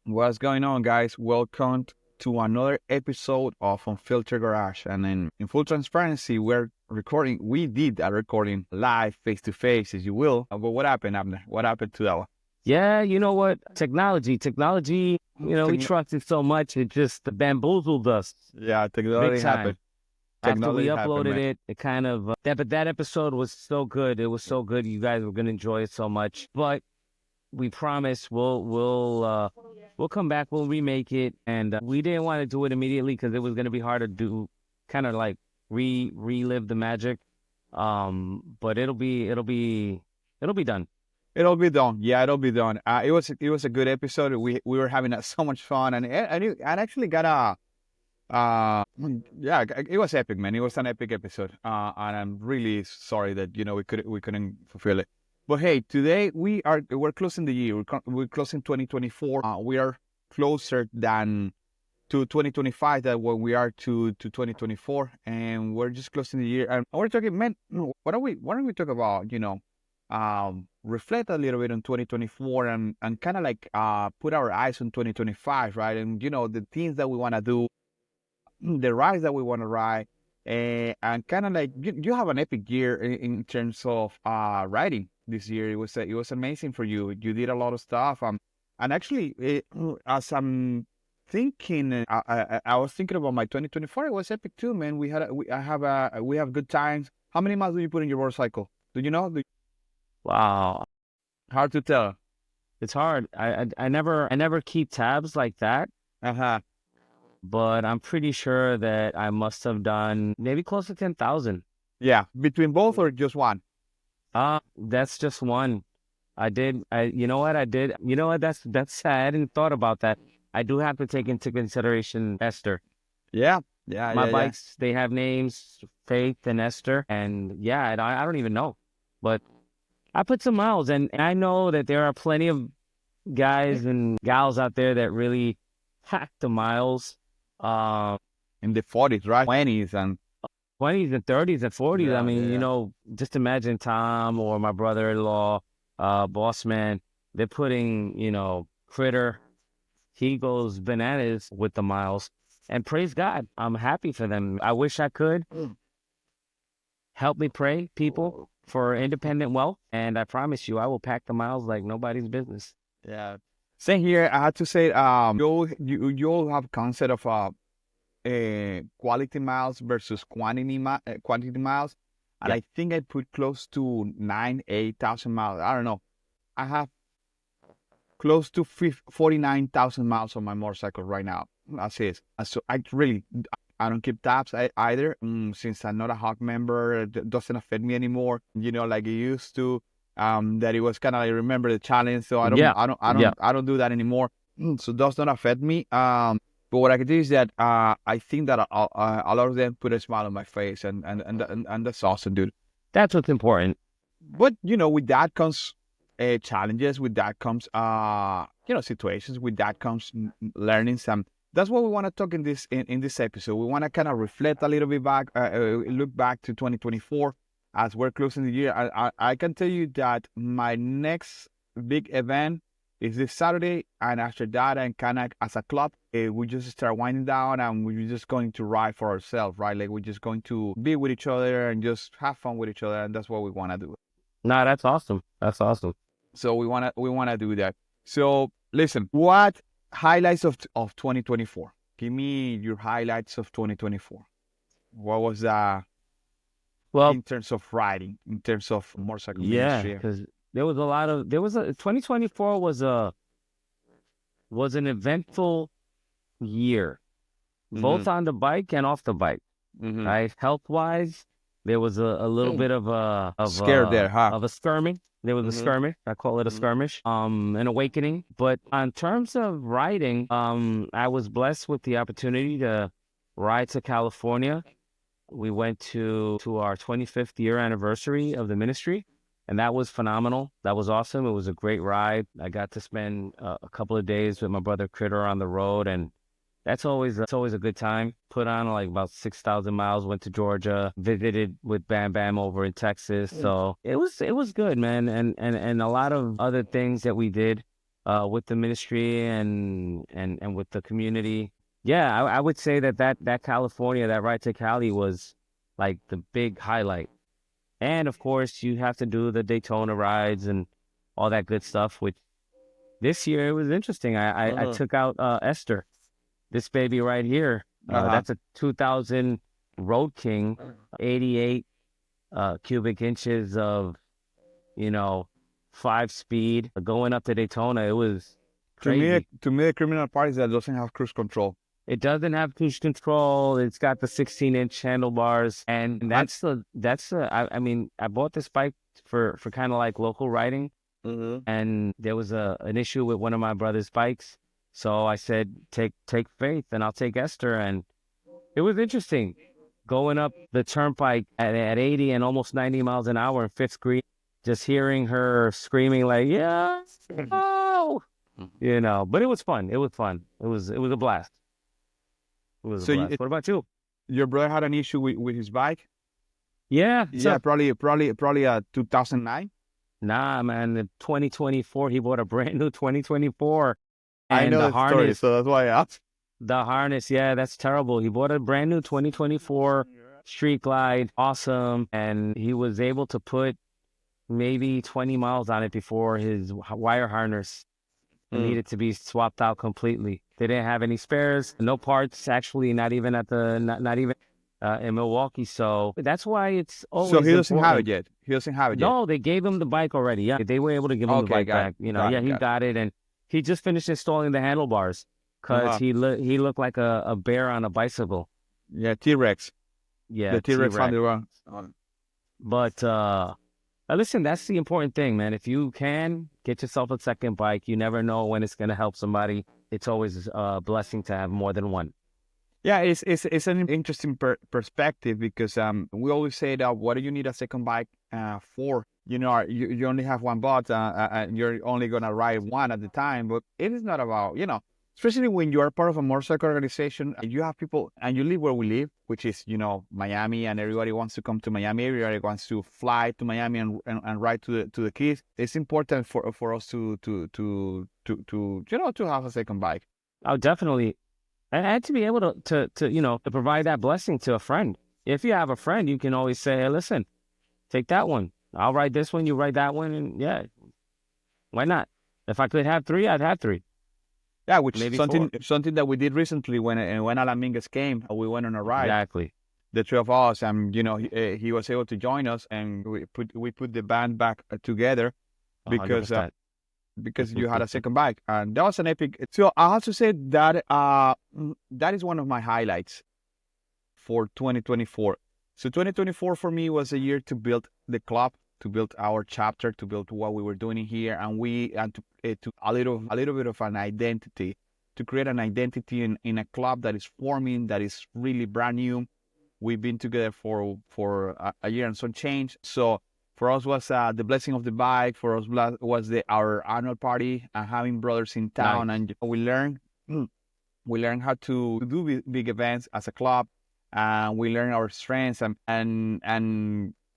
What's going on, guys? Welcome to another episode of Unfiltered Garage. And in full transparency, we did a recording live, face to face, as you will. But what happened, Abner? What happened to that one? Yeah, you know what? Technology, we Techn- trusted so much, it just bamboozled us yeah, big technology happened. time. After we Technology happened, uploaded man. it, it kind of, but that episode was so good. It was so good. You guys were going to enjoy it so much. But we promise we'll come back, we'll remake it. And we didn't want to do it immediately because it was going to be hard to do, kind of like relive the magic. But it'll be done. It'll be done. Yeah, it'll be done. It was a good episode. We were having so much fun, and actually got a yeah, it was epic, man. It was an epic episode, and I'm really sorry that we couldn't fulfill it. But hey, today we're closing the year. We're closing 2024. We are closer than to 2025 than when we are to 2024, and we're just closing the year. And we're talking, man. Why don't we talk about reflect a little bit on 2024 and kind of like put our eyes on 2025, right? And the things that we want to do, the rides that we want to ride, and kind of like you have an epic year in terms of riding this year. It was amazing for you. You did a lot of stuff. And actually, as I'm thinking, I was thinking about my 2024. It was epic too, man. We have good times. How many miles do you put in your motorcycle? Do you know? Wow. Hard to tell. It's hard. I never keep tabs like that, Uh huh. but I'm pretty sure that I must have done maybe close to 10,000. Yeah, between both or just one? That's just one. You know what I did? You know what? That's sad. I hadn't thought about that. I do have to take into consideration Esther. Yeah, yeah, My yeah, yeah. bikes, they have names, Faith and Esther, and yeah, and I don't even know, but I put some miles, and I know that there are plenty of guys and gals out there that really hack the miles. Um, In the 40s, right? 20s and 20s and 30s and 40s. I yeah, yeah, mean, yeah. just imagine Tom or my brother-in-law, boss man, they're putting, Critter, he goes bananas with the miles. And praise God, I'm happy for them. I wish I could. Help me pray, people, for independent wealth. And I promise you, I will pack the miles like nobody's business. Yeah. Same here. I had to say, you all have concept of quality miles versus quantity miles, and Yeah. I think I put close to 8,000 miles. I don't know. I have close to 49,000 miles on my motorcycle right now. That's it. So I don't keep tabs either, since I'm not a Hawk member. It doesn't affect me anymore. Like it used to. That it was kind of like remember the challenge. So I don't, Yeah. I don't, I Yeah. don't, I don't do that anymore. So it does not affect me. But what I can do is that I think that a lot of them put a smile on my face, and that's awesome, dude. That's what's important. But with that comes challenges. With that comes situations. With that comes learning some. That's what we want to talk in this episode. We want to kind of reflect a little bit back, look back to 2024 as we're closing the year. I can tell you that my next big event is this Saturday, and after that, and kind of as a club, we just start winding down, and we're just going to ride for ourselves, right? Like we're just going to be with each other and just have fun with each other, and that's what we want to do. Nah, that's awesome. That's awesome. So we wanna do that. So listen, what highlights of 2024? Give me your highlights of 2024. What was Well, in terms of riding, in terms of motorcycle yeah, ministry? because there was a 2024 was an eventful year, Mm-hmm. both on the bike and off the bike, Mm-hmm. right? Health wise, there was a little bit of Scared there, huh? a skirmish. There was a Mm-hmm. skirmish. I call it a skirmish. An awakening. But in terms of riding, I was blessed with the opportunity to ride to California. We went to our 25th year anniversary of the ministry, and that was phenomenal. That was awesome. It was a great ride. I got to spend a couple of days with my brother Critter on the road, and that's always a good time. Put on like about 6,000 miles. Went to Georgia, visited with Bam Bam over in Texas. So it was good, man, and a lot of other things that we did. with the ministry and with the community. Yeah, I would say that California, that ride to Cali was like the big highlight. And of course, you have to do the Daytona rides and all that good stuff, which this year it was interesting. I Uh-huh. took out Esther, this baby right here. Uh-huh. That's a 2000 Road King, 88 cubic inches of, you know, 5 speed going up to Daytona. It was crazy. To me, the criminal part is that it doesn't have cruise control. It doesn't have cruise control. It's got the 16-inch handlebars, and And I mean, I bought this bike for kind of like local riding, Mhm. and there was an issue with one of my brother's bikes, so I said, take Faith, and I'll take Esther, and it was interesting going up the turnpike at 80 and almost 90 miles an hour in fifth grade, just hearing her screaming like, yeah, oh, but it was fun. It was fun. It was a blast. It was a so blast. What about you? your brother had an issue with his bike? Yeah, Yeah, probably 2009. nah, man, in 2024, he bought a brand new 2024 I and know that story, so that's why I asked. the harness, yeah, that's terrible. He bought a brand new 2024 Street Glide, awesome, and he was able to put maybe 20 miles on it before his wire harness Mm. needed to be swapped out completely. They didn't have any spares, no parts, actually, not even not even in Milwaukee. So that's why it's So always he doesn't have it important. yet. He doesn't have it yet. No, they gave him the bike already. Yeah, they were able to give him the Okay, bike got back. it, got Yeah, it, he got it. got it, and he just finished installing the handlebars because Uh-huh. he looked like a bear on a bicycle. Yeah, T-Rex. Yeah, The T-Rex on T-Rex. the run. But listen, that's the important thing, man. If you can get yourself a second bike, you never know when it's gonna help somebody. It's always a blessing to have more than one. Yeah, it's an interesting perspective because we always say that what do you need a second bike for? You only have one bot and you're only gonna ride one at the time. But it is not about especially when you are part of a motorcycle organization. You have people and you live where we live, which is Miami, and everybody wants to come to Miami. Everybody wants to fly to Miami and ride to the Keys. It's important for us to have a second bike. Oh, definitely. And to be able to provide that blessing to a friend. If you have a friend, you can always say, hey, listen, take that one. I'll ride this one, you ride that one, and yeah, why not? If I could have three, I'd have three, Yeah, which maybe something four. something that we did recently when Alan Mingus came. We went on a ride, Exactly. the three of us, and he was able to join us, and we put the band back together because 100%. because you had a second bike, and that was an epic. So I have to say that that is one of my highlights for 2024. So 2024 for me was a year to build the club, to build our chapter, to build what we were doing here, and to a little bit of an identity, to create an identity in a club that is forming, that is really brand new. We've been together for a year and some change. So for us was the blessing of the bike. For us was our annual party, having brothers in town, Nice. and we learn how to do big events as a club. We learn our strengths and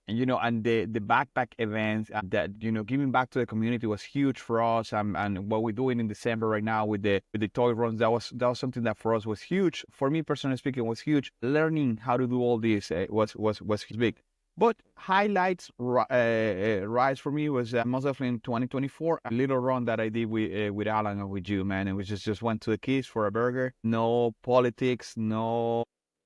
the backpack events that giving back to the community was huge for us. And what we're doing in December right now with the toy runs, that was something that for us was huge. For me personally speaking, was huge. Learning how to do all this was big. But highlights rise for me was most definitely in 2024, a little run that I did with Alan and with you, man. And we just went to the Keys for a burger. No politics,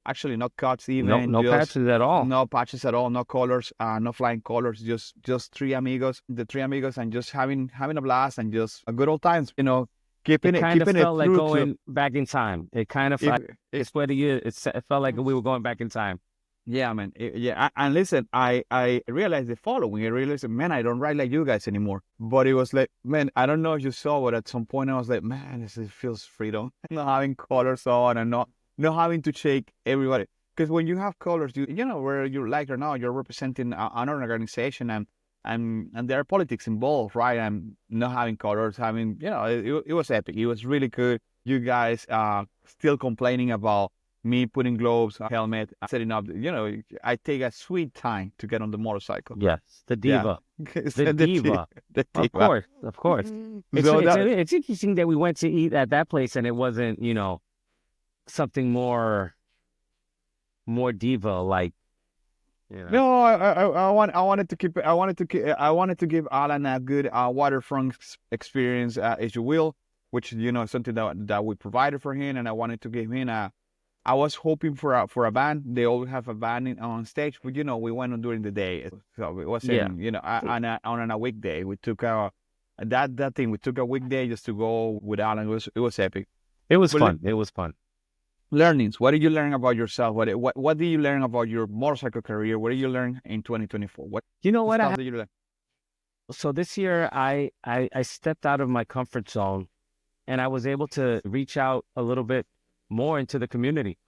actually not cuts No, even, no just patches at all. no patches at all, no colors, no flying colors, just the three amigos, and just having a blast and just a good old times, keeping It it kind of keeping it felt like true to going back in time. It kind of, if I swear to you, it felt like we were going back in time. yeah, man. Yeah, and listen, I realized the following. I realized, man, I don't ride like you guys anymore. But it was like, man, I don't know if you saw, but at some point I was like, man, it feels freedom. Not having colors on and not having to shake everybody. Because when you have colors, where you like or not, you're representing an organization, and there are politics involved, right? And not having colors, it was epic. It was really good. You guys still complaining about Me putting gloves, helmet, setting up. I take a sweet time to get on the motorcycle. Yes, the Yeah, diva. It's The diva. the Of diva. course, of course. It's So it's that it's interesting that we went to eat at that place and it wasn't, something more diva like, you know. no, I wanted to keep I wanted to give Alan a good waterfront experience, if you will, which something that we provided for him, and I wanted to give him a. I was hoping for a band. They always have a band on stage, but we went on during the day, so it Yeah. wasn't on a weekday. We took that thing. We took a weekday just to go with Alan. It was epic. It was But fun. It was fun. learnings. What did you learn about yourself? What did you learn about your motorcycle career? What did you learn in 2024? What You know what stuff did you learn? so this year I stepped out of my comfort zone and I was able to reach out a little bit more into the community,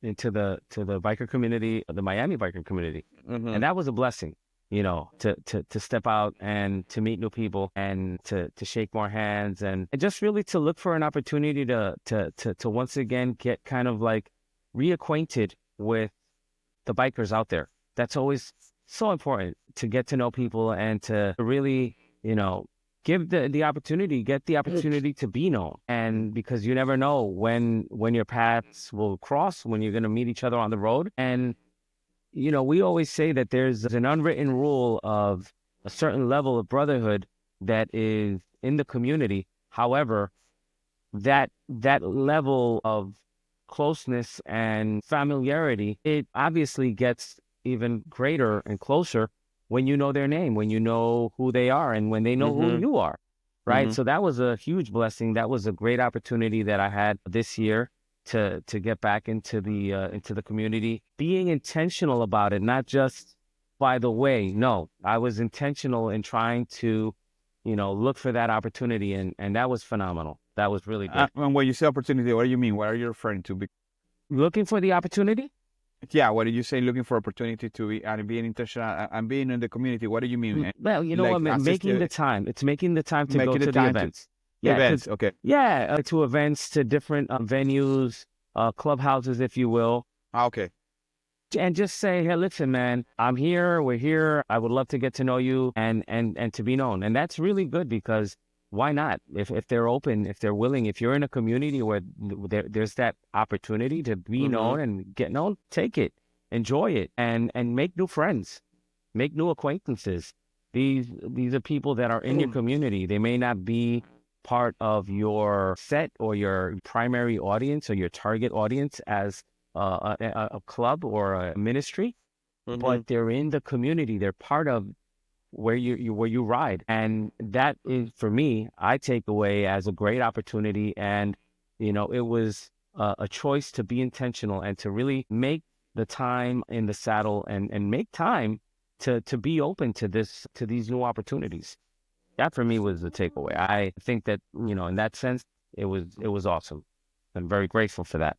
into the biker community, the Miami biker community. Mm-hmm. And that was a blessing, to step out and to meet new people and to shake more hands and just really to look for an opportunity to once again get kind of like reacquainted with the bikers out there. That's always so important, to get to know people and to really, give the opportunity, get the opportunity to be known. And because you never know when your paths will cross, when you're going to meet each other on the road. And we always say that there's an unwritten rule of a certain level of brotherhood that is in the community. However, that level of closeness and familiarity, it obviously gets even greater and closer when you know their name, when you know who they are, and when they know who Mm-hmm. you are, right? Mm-hmm. So that was a huge blessing. That was a great opportunity that I had this year to get back into the community, being intentional about it, not just by the way. No, I was intentional in trying to look for that opportunity, and that was phenomenal. That was really good. And when you say opportunity, what do you mean? What are you referring to? Looking for the opportunity? Yeah, what did you say? Looking for opportunity to be and being intentional and being in the community. What do you mean? Well, you know what, Like making the time. It's making the time to go making the to the time to events. Yeah, events. Okay. to events, to different venues, clubhouses, if you will, Okay. and just say, hey, listen, man, I'm here. We're here. I would love to get to know you and to be known. And that's really good because why not? If they're open, if they're willing, if you're in a community where there's that opportunity to be Mm-hmm. known and get known, take it, enjoy it, and make new friends, make new acquaintances. These are people that are in your community. They may not be part of your set or your primary audience or your target audience as a club or a ministry, Mm-hmm. but they're in the community. They're part of where you ride, and that is, for me, I take away as a great opportunity. And it was a choice to be intentional and to really make the time in the saddle and make time to be open to these new opportunities. That for me was the takeaway. I think that in that sense, it was awesome. I'm very grateful for that.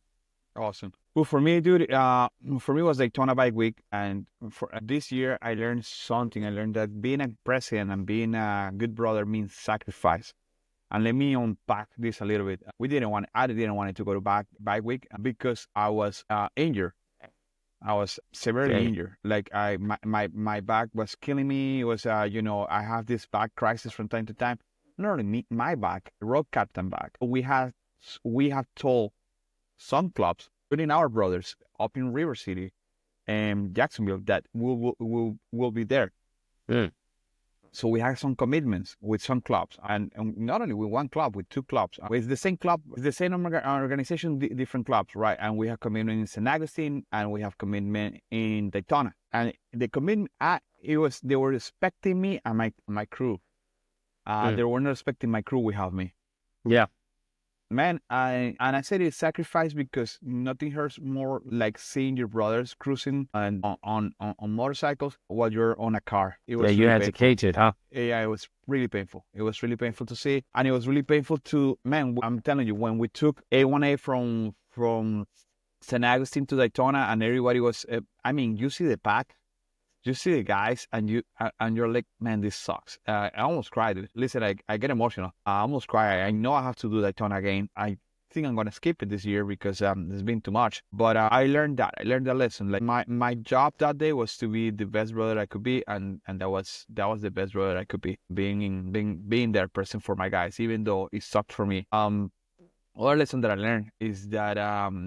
Awesome. Well, for me, dude, for me it was Daytona Bike Week, and for this year I learned something. I learned that being a president and being a good brother means sacrifice. And let me unpack this a little bit. I didn't want it to go to bike week because I was injured. I was severely Okay. injured. Like my back was killing me. It was I have this back crisis from time to time. Not only me, my back, road captain back. We have told some clubs, including our brothers up in River City and Jacksonville, that will be there. Mm. So we have some commitments with some clubs, and not only with one club, with two clubs. With the same club, with the same organization, different clubs, right? And we have commitment in St. Augustine, and we have commitment in Daytona. And the commitment, they were expecting me and my crew. Mm. They were not expecting my crew. We have me. Yeah. Man, I said it's sacrifice because nothing hurts more like seeing your brothers cruising and on motorcycles while you're on a car. It Yeah, was you really had to painful. cage it, huh? Yeah, it was really painful. It was really painful to see, and it was really painful to man. I'm telling you, when we took A1A from St. Augustine to Daytona, and everybody was. I mean, you see the pack, you see the guys, and you're like, man, this sucks. I almost cried. Listen, I get emotional. I almost cry. I know I have to do Daytona again. think I'm gonna skip it this year because there's been too much. But I learned that. I learned that lesson. Like my job that day was to be the best brother I could be, and that was the best brother I could be. Being there present for my guys, even though it sucked for me. Other lesson that I learned is that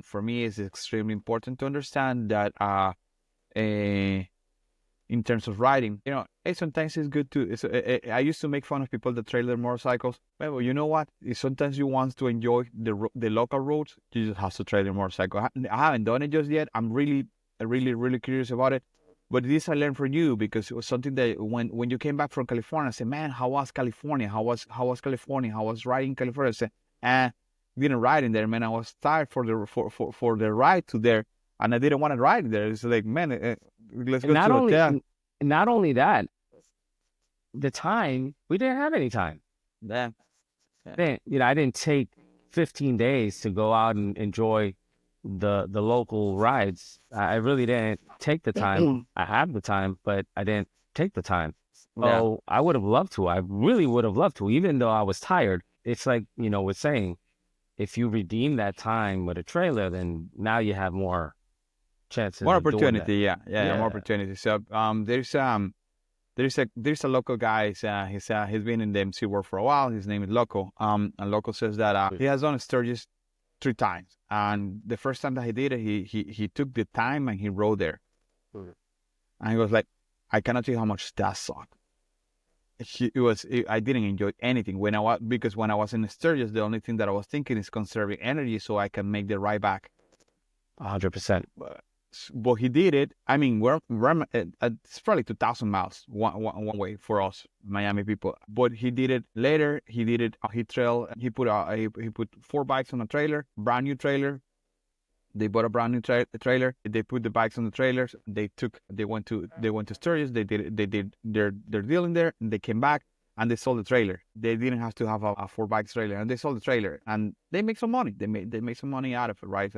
for me it's extremely important to understand that eh, in terms of riding. Sometimes it's good to. I used to make fun of people that trail their motorcycles. Well, you know what? Sometimes you want to enjoy the local roads. You just have to trail your motorcycle. I haven't done it just yet. I'm really curious about it. But this I learned from you because it was something that when you came back from California, I said, "Man, how was California? How was California? How was riding in California?" I said, didn't ride in there, man. I was tired for the ride to there, and I didn't want to ride there. It's like, man, let's And go to a hotel. not only that, the time, we didn't have any time. Yeah. I didn't take 15 days to go out and enjoy the local rides. I really didn't take the time. I had the time, but I didn't take the time. Yeah. So I would have loved to. I really would have loved to, even though I was tired. It's like, we're saying, if you redeem that time with a trailer, then now you have more chances More of doing that. opportunity, yeah, more Yeah. opportunity. So there's a local guy. He's been in the MC world for a while. His name is Loco. And Loco says that he has done Sturgis 3 times, and the first time that he did it, he took the time and he rode there, and he was like, I cannot tell you how much that sucked. I didn't enjoy anything because when I was in Sturgis, the only thing that I was thinking is conserving energy so I can make the ride back. 100%. But he did it. I mean, it's probably 2,000 miles one way for us Miami people. But he did it later. He did it. He put 4 bikes on a trailer, brand new trailer. They bought a brand new trailer. They put the bikes on the trailers. They went to Sturgis. They did their deal in there, and they came back and they sold the trailer. They didn't have to have a 4 bikes trailer, and they sold the trailer, and they make some money. They made some money out of it, right?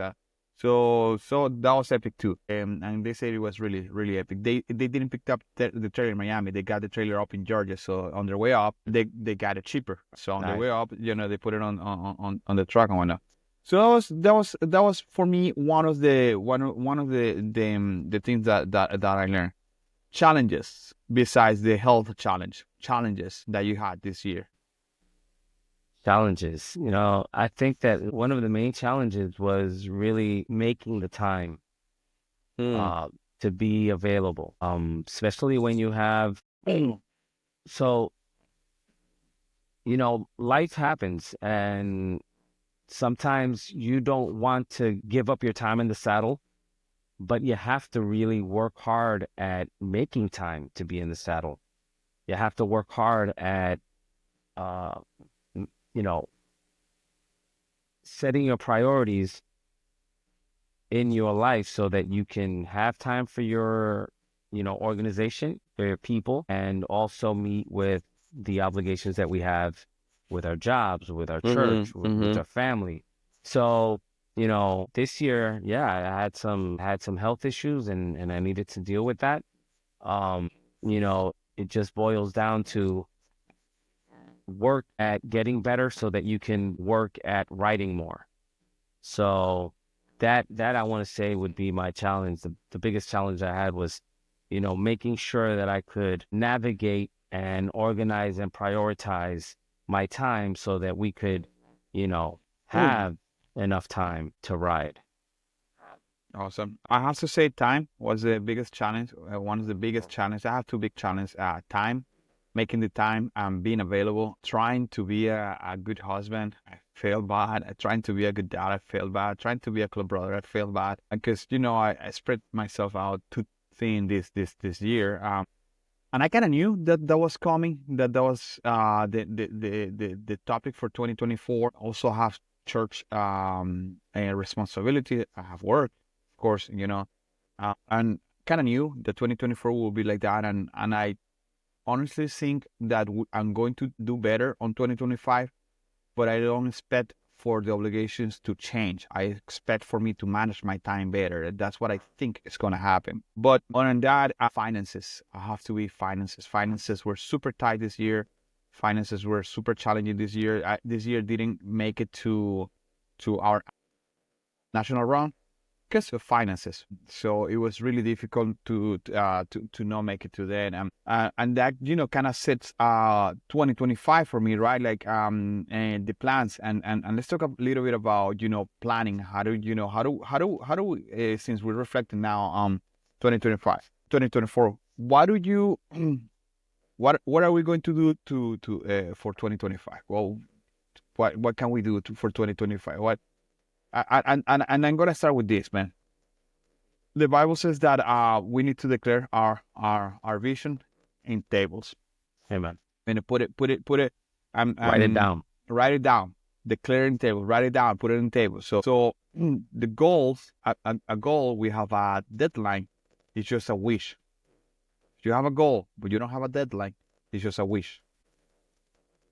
So that was epic too. And they said it was really epic. They didn't pick up the trailer in Miami. They got the trailer up in Georgia. So on their way up, they got it cheaper. So on their way up, they put it on the truck and whatnot. So that was for me one of the things that I learned. Challenges besides the health challenges that you had this year. Challenges. I think that one of the main challenges was really making the time to be available, especially when you have, so, life happens, and sometimes you don't want to give up your time in the saddle, but you have to really work hard at making time to be in the saddle. You have to work hard at, you know, setting your priorities in your life so that you can have time for your, organization, for your people, and also meet with the obligations that we have with our jobs, with our church, with our family. So, this year, yeah, I had some health issues, and I needed to deal with that. It just boils down to work at getting better so that you can work at writing more. So that I want to say would be my challenge. The biggest challenge I had was, making sure that I could navigate and organize and prioritize my time so that we could, have enough time to ride. Awesome. I have to say, time was the biggest challenge. One of the biggest challenges. I have two big challenges. Time, making the time, being available, trying to be a good husband. I failed bad. Trying to be a good dad. I failed bad. Trying to be a club brother. I failed bad because I spread myself out too thin this year. And I kind of knew that was coming. That was the topic for 2024. Also have church a responsibility. I have work, of course, and kind of knew that 2024 will be like that. And I honestly think that I'm going to do better on 2025, but I don't expect for the obligations to change. I expect for me to manage my time better. That's what I think is going to happen. But other than that, finances. I have to be finances. Finances were super tight this year. Finances were super challenging this year. This year didn't make it to our national run because of finances. So it was really difficult to not make it to then, and that kind of sets 2025 for me, right? Like and the plans, and let's talk a little bit about planning. How do since we're reflecting now on 2025, 2024, what do you what are we going to do to for 2025? Well, what can we do for 2025? What and I'm gonna start with this, man. The Bible says that we need to declare our vision in tables. Amen. And put it. Write it down. Write it down. Declare in table. Write it down. Put it in table. So the goals, a goal, we have a deadline. It's just a wish. If you have a goal but you don't have a deadline, it's just a wish.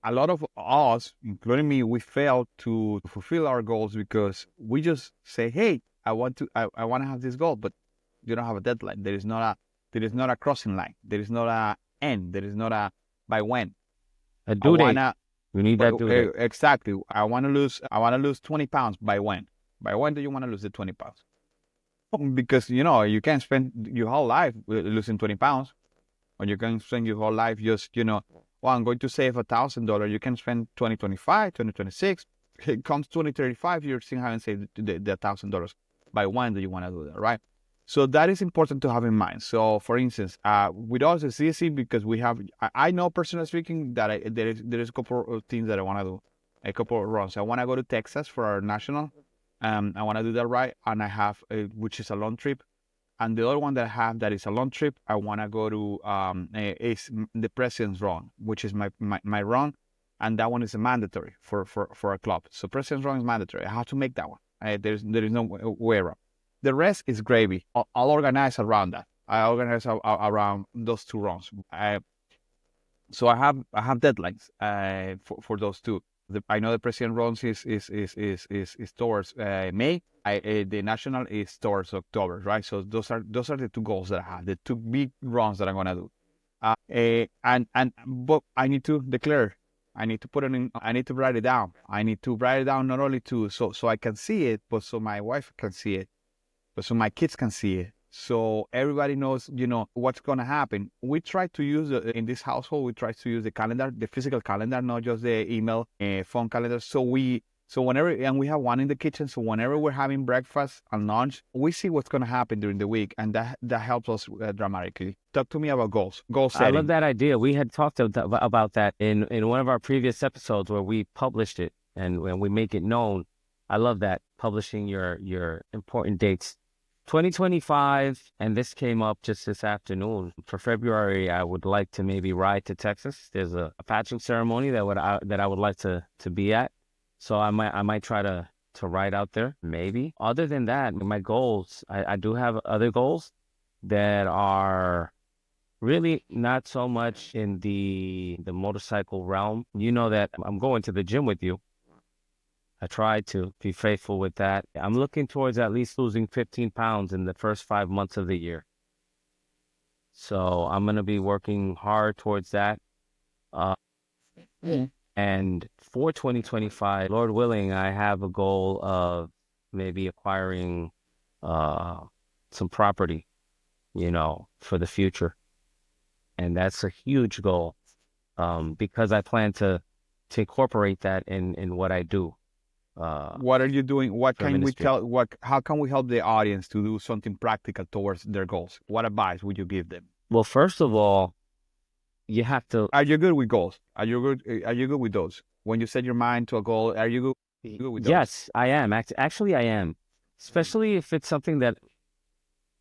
A lot of us, including me, we fail to fulfill our goals because we just say, "Hey, I want to have this goal," but you don't have a deadline. There is not a crossing line. There is not a end. There is not a by when. A due date. You need that due date. Exactly. I want to lose 20 pounds by when? By when do you want to lose the 20 pounds? Because you can't spend your whole life losing 20 pounds, or you can spend your whole life just well, I'm going to save $1,000. You can spend 2025, 2026. It comes 2035, you still haven't saved the $1,000. By when do you want to do that, right? So that is important to have in mind. So, for instance, with us it's easy because we have. I know, personally speaking, that there is a couple of things that I want to do, a couple of runs. I want to go to Texas for our national. I want to do that, right, and I have which is a long trip. And the other one that I have that is a long trip, I want to go to is the President's Run, which is my run, and that one is a mandatory for a club. So President's Run is mandatory. I have to make that one. There is no way around. The rest is gravy. I'll organize around that. I organize around those two runs. So I have deadlines for those two. I know the President runs is towards May. The national is towards October, right? So those are the two goals that I have, the two big runs that I'm gonna do. But I need to declare. I need to put it in. I need to write it down. I need to write it down not only so I can see it, but so my wife can see it, but so my kids can see it. So everybody knows, what's going to happen. We try to use, in this household, we try to use the calendar, the physical calendar, not just the email, phone calendar. So whenever, and we have one in the kitchen, so whenever we're having breakfast and lunch, we see what's going to happen during the week, and that helps us dramatically. Talk to me about goal setting. I love that idea. We had talked about that in one of our previous episodes where we published it and when we make it known. I love that, publishing your important dates. 2025, and this came up just this afternoon. For February, I would like to maybe ride to Texas. There's a patching ceremony that I would like to be at. So I might try to ride out there, maybe. Other than that, my goals, I do have other goals that are really not so much in the motorcycle realm. You know that I'm going to the gym with you. I try to be faithful with that. I'm looking towards at least losing 15 pounds in the first 5 months of the year. So I'm going to be working hard towards that. And for 2025, Lord willing, I have a goal of maybe acquiring some property, for the future. And that's a huge goal because I plan to incorporate that in what I do. What are you doing? What can ministry. How can we help the audience to do something practical towards their goals? What advice would you give them? Well, first of all, you have to. Are you good with goals? Are you good with those? When you set your mind to a goal, are you good with those? Yes, I am. Actually, I am. Especially if it's something that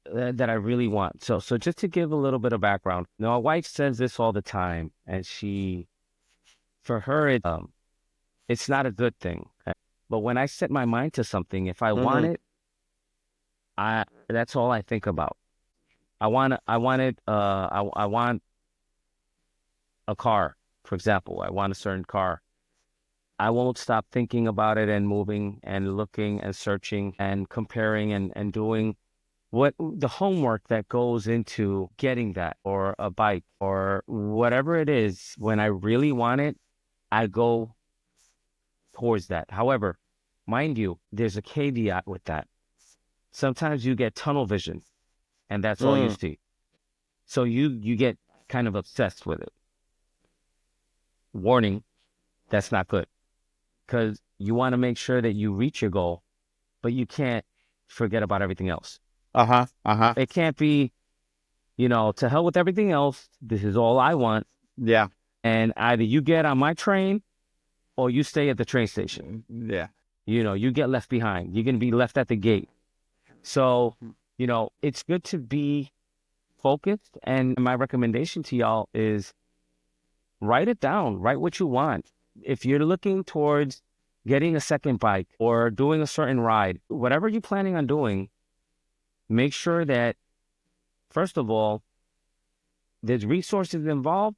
I really want. So just to give a little bit of background. Now, my wife says this all the time, and for her, it's not a good thing. But when I set my mind to something, if I want it, that's all I think about. I want a car, for example. I want a certain car. I won't stop thinking about it and moving and looking and searching and comparing and doing what the homework that goes into getting that, or a bike or whatever it is. When I really want it, I go towards that. However, Mind you, there's a caveat with that. Sometimes you get tunnel vision, and that's all you Mm. see. So you get kind of obsessed with it. Warning, that's not good because you want to make sure that you reach your goal, but you can't forget about everything else. Uh-huh. Uh-huh. It can't be, to hell with everything else. This is all I want. Yeah. And either you get on my train or you stay at the train station. Yeah. You get left behind. You're going to be left at the gate. So, it's good to be focused. And my recommendation to y'all is write it down, write what you want. If you're looking towards getting a second bike or doing a certain ride, whatever you're planning on doing, make sure that, first of all, there's resources involved.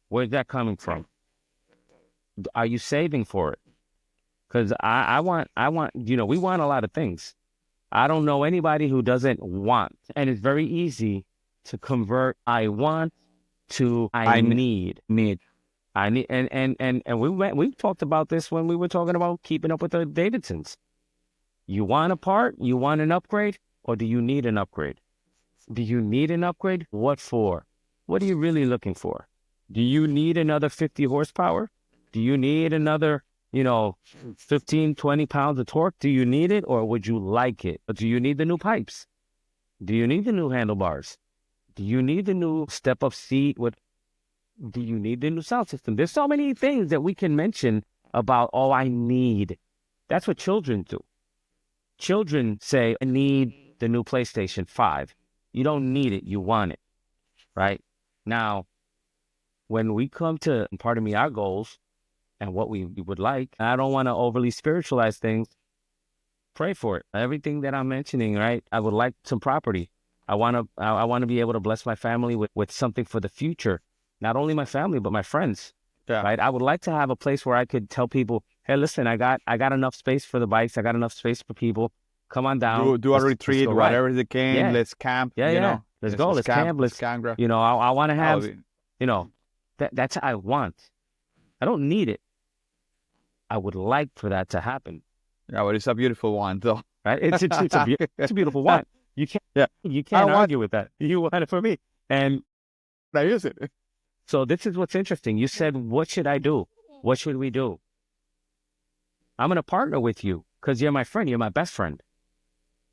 Where's that coming from? Are you saving for it? Because we want a lot of things. I don't know anybody who doesn't want. And it's very easy to convert I want to I I need. need. I need and we talked about this when we were talking about keeping up with the Davidsons. You want a part, you want an upgrade, or do you need an upgrade? Do you need an upgrade? What for? What are you really looking for? Do you need another 50 horsepower? Do you need another, 15, 20 pounds of torque? Do you need it or would you like it? Or do you need the new pipes? Do you need the new handlebars? Do you need the new step-up seat? Do you need the new sound system? There's so many things that we can mention about, oh, I need. That's what children do. Children say, I need the new PlayStation 5. You don't need it. You want it, right? Now, when we come to, pardon me, our goals and what we would like, I don't want to overly spiritualize things. Pray for it. Everything that I'm mentioning, right? I would like some property. I want to be able to bless my family with something for the future. Not only my family, but my friends, Yeah. right? I would like to have a place where I could tell people, hey, listen, I got enough space for the bikes. I got enough space for people. Come on down. Do a Let's retreat, go ride. whatever they can. Yeah. Let's camp, Yeah, yeah. Let's go. Let's Let's camp, camp. let's camp, bro. I want to That have, would be, that's what I want. I don't need it. I would like for that to happen. yeah, but it's a beautiful one, though. Right? It's a beautiful want. You can't Yeah. you I can't want argue with that. You want it for me. And to use it. so this is what's interesting. You said, what should I do? What should we do? I'm going to partner with you because you're my friend. You're my best friend.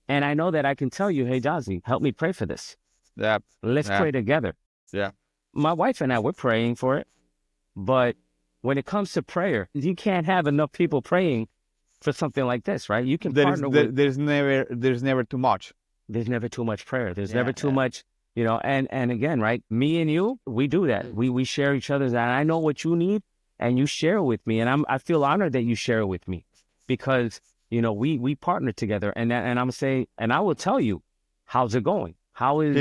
And I know that I can tell you, hey, Jazzy, help me pray for this. Yeah. Let's Yeah. pray together. Yeah. My wife and I, we're praying for it. But when it comes to prayer, you can't have enough people praying for something like this, right? You can partner with. There's never too much. There's never too much prayer. There's Yeah. never too Yeah. much, and again, right? Me and you, we do that. We share each other's, and I know what you need, and you share it with me, and I feel honored that you share it with me, because we partner together, and I'm saying, and I will tell you, how's it going? How's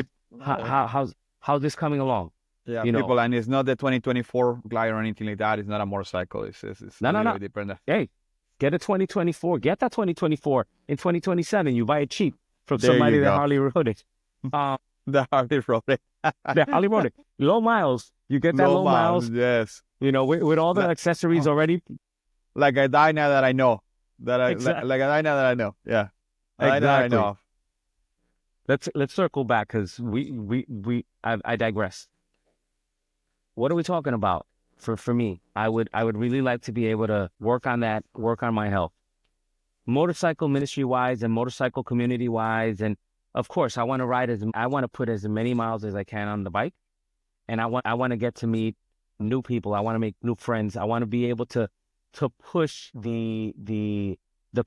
this coming along? Yeah, You know, people, and it's not the 2024 Glide or anything like that. It's not a motorcycle. It's no, no, no. different. Hey, get a 2024. Get that 2024 in 2027. You buy it cheap from There somebody you that go. Harley rode it. The Harley Road. That Harley rode it. Low miles. You get that low miles. Yes. With all the That- accessories already. Like I die now that I know. Exactly. Like I die now that I know. Yeah. I die now that I know. Let's circle back because I digress. What are we talking about? For me, I would really like to be able to work on my health, motorcycle ministry wise and motorcycle community wise, and of course I want to put as many miles as I can on the bike, and I want to get to meet new people. I want to make new friends. I want to be able to push the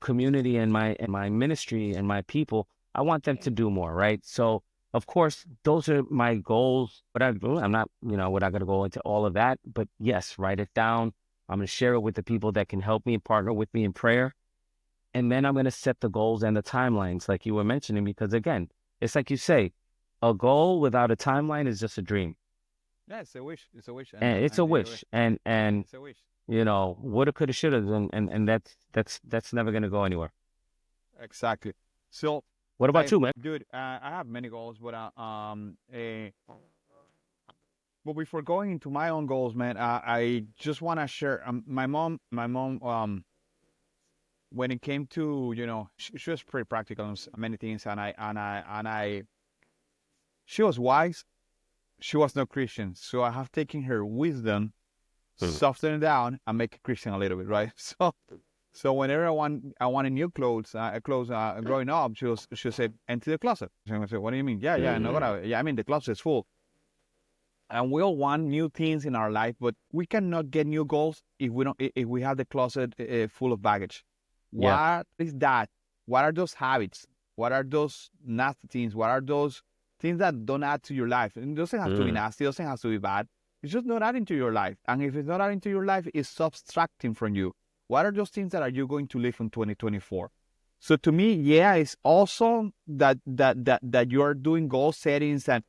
community and my ministry and my people. I want them to do more, right? So of course, those are my goals. But I'm not, we're not going to go into all of that. But yes, write it down. I'm going to share it with the people that can help me and partner with me in prayer. And then I'm going to set the goals and the timelines like you were mentioning, because again, it's like you say, a goal without a timeline is just a dream. Yeah, it's a wish. It's a wish. And it's a wish. And it's a wish. woulda, coulda, shoulda, and that's never going to go anywhere. Exactly. So what about you, man? Dude, I have many goals, but but before going into my own goals, man, I just want to share. My mom, when it came to, she was pretty practical on many things, and I she was wise. She was no Christian, so I have taken her wisdom, Mm. soften it down, and make it Christian a little bit, right? So whenever I wanted new clothes, growing up, she said, empty the closet. So I said, what do you mean? Yeah, I'm not Mm. gonna. Yeah, I mean the closet is full, and we all want new things in our life, but we cannot get new goals if we don't if we have the closet full of baggage. Yeah. What is that? What are those habits? What are those nasty things? What are those things that don't add to your life? It doesn't have to be Mm. nasty. It doesn't have to be bad. It's just not adding to your life. And if it's not adding to your life, it's subtracting from you. What are those things that are you going to live in 2024? So to me, yeah, it's awesome that you are doing goal settings, and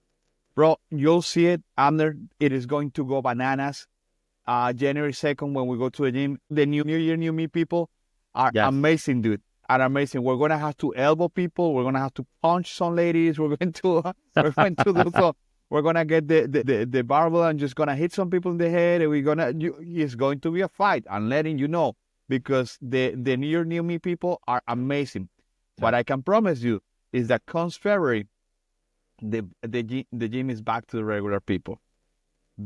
bro, you'll see it, Abner. It is going to go bananas. January 2nd, when we go to the gym, the new year, new me people are Yes. amazing, dude. Are amazing. We're gonna have to elbow people. We're gonna have to punch some ladies. We're going to do so. We're gonna get the barbell and just gonna hit some people in the head. And it's going to be a fight. I'm letting you know, because the new year, new me people are amazing. What Yeah. I can promise you is that comes February, the gym is back to the regular people,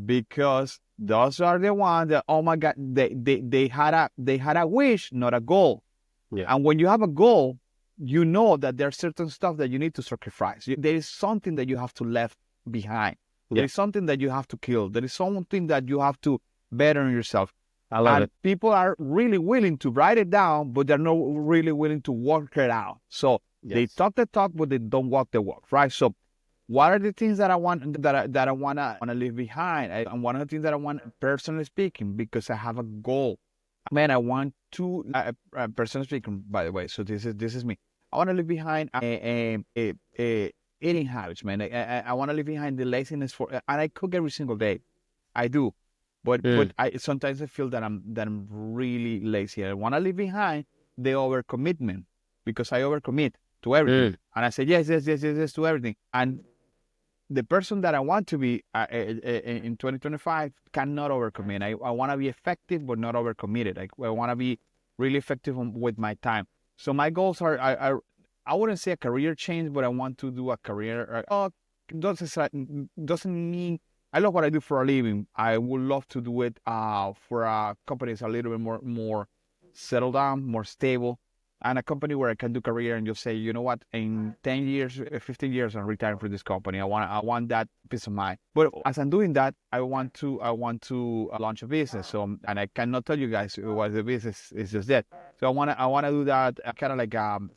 because those are the ones that, oh my god, they had a wish, not a goal. Yeah. And when you have a goal, you know that there's certain stuff that you need to sacrifice. There is something that you have to left behind. There Yeah. is something that you have to kill. There is something that you have to better in yourself. I love And it. people are really willing to write it down, but they're not really willing to work it out. So they Yes. talk the talk, but they don't walk the walk, right? So what are the things that I want, that I wanna leave behind? And one of the things that I want, personally speaking, because I have a goal. Man, I want to, personally speaking, by the way. So this is me. I want to leave behind a eating habits, man. I want to leave behind the laziness and I cook every single day. I do, but Mm. I sometimes I feel that I'm really lazy. I want to leave behind the overcommitment, because I overcommit to everything, Mm. and I say yes, yes, yes, yes, yes to everything. And the person that I want to be in 2025 cannot overcommit. I want to be effective, but not overcommitted. I want to be really effective with my time. So my goals are, I wouldn't say a career change, but I want to do a career. Doesn't mean I love what I do for a living. I would love to do it for a company that's a little bit more settled down, more stable, and a company where I can do career and just say, you know what, in 10 years, 15 years, I'm retiring from this company. I want that peace of mind. But as I'm doing that, I want to launch a business. So, and I cannot tell you guys what the business is just yet. So I want to do that, kind of like